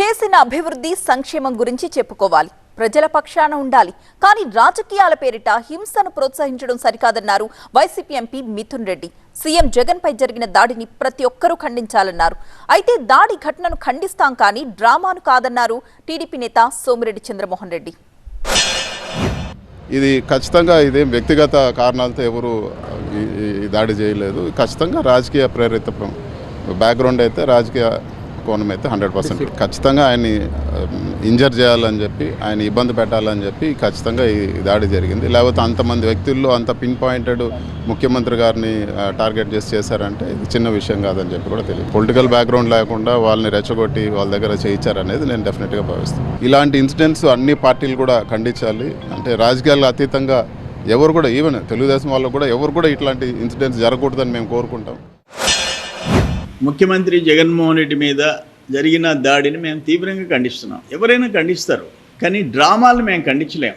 చేసిన అభివృద్ధి సంక్షేమం గురించి చెప్పుకోవాలి, ప్రజల పక్షాన ఉండాలి. కానీ రాజకీయాల పేరిట హింసను ప్రోత్సహించడం సరికాదన్నారు వైసీపీ ఎంపీ మిథున్ రెడ్డి. సీఎం జగన్ పై జరిగిన దాడిని ప్రతి ఒక్కరూ ఖండించాలన్నారు. అయితే దాడి ఘటనను ఖండిస్తాం కానీ డ్రామాను కాదన్నారు టీడీపీ నేత సోమిరెడ్డి చంద్రమోహన్ రెడ్డి. ఇది ఖచ్చితంగా ఇదేం వ్యక్తిగత కారణాలతో ఎవరు ఈ దాడి చేయలేదు. ఖచ్చితంగా రాజకీయ ప్రేరిత బ్యాక్గ్రౌండ్ అయితే, రాజకీయ కోణం అయితే 100% ఖచ్చితంగా ఆయన్ని ఇంజర్ చేయాలని చెప్పి, ఆయన ఇబ్బంది పెట్టాలని చెప్పి ఖచ్చితంగా ఈ దాడి జరిగింది. లేకపోతే అంతమంది వ్యక్తుల్లో అంత పిన్ పాయింటెడ్ ముఖ్యమంత్రి గారిని టార్గెట్ చేశారంటే ఇది చిన్న విషయం కాదని చెప్పి కూడా తెలియదు. పొలిటికల్ బ్యాక్గ్రౌండ్ లేకుండా వాళ్ళని రెచ్చగొట్టి వాళ్ళ దగ్గర చేయించారనేది నేను డెఫినెట్గా భావిస్తాను. ఇలాంటి ఇన్సిడెంట్స్ అన్ని పార్టీలు కూడా ఖండించాలి. అంటే రాజకీయాలకు అతీతంగా ఎవరు కూడా, ఈవెన్ తెలుగుదేశం వాళ్ళు కూడా ఎవరు కూడా ఇట్లాంటి ఇన్సిడెంట్స్ జరగకూడదని మేము కోరుకుంటాం. ముఖ్యమంత్రి జగన్మోహన్ రెడ్డి మీద జరిగిన దాడిని మేము తీవ్రంగా ఖండిస్తున్నాం. ఎవరైనా ఖండిస్తారు, కానీ డ్రామాలు మేము ఖండించలేం.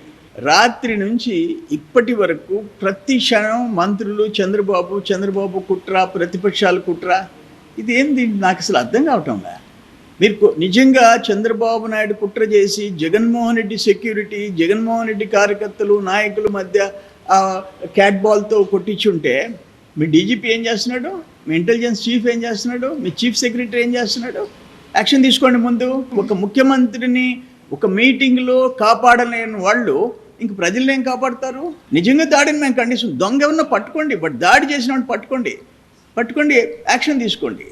రాత్రి నుంచి ఇప్పటి వరకు ప్రతి క్షణం మంత్రులు చంద్రబాబు కుట్ర, ప్రతిపక్షాలు కుట్ర, ఇది ఏంది నాకు అసలు అర్థం కావటంలా. మీరు నిజంగా చంద్రబాబు నాయుడు కుట్ర చేసి జగన్మోహన్ రెడ్డి సెక్యూరిటీ, జగన్మోహన్ రెడ్డి కార్యకర్తలు నాయకుల మధ్య క్యాట్ బాల్తో కొట్టించుంటే మీ డీజీపీ ఏం చేస్తున్నాడు, మీ ఇంటెలిజెన్స్ చీఫ్ ఏం చేస్తున్నాడు, మీ చీఫ్ సెక్రటరీ ఏం చేస్తున్నాడు? యాక్షన్ తీసుకోండి. ముందు ఒక ముఖ్యమంత్రిని ఒక మీటింగ్లో కాపాడలేని వాళ్ళు ఇంక ప్రజల్ని ఏం కాపాడతారు? నిజంగా దాడిని మేము ఖండిస్తాం. దొంగ ఎవరన్నా పట్టుకోండి, బట్ దాడి చేసిన వాడిని పట్టుకోండి, యాక్షన్ తీసుకోండి.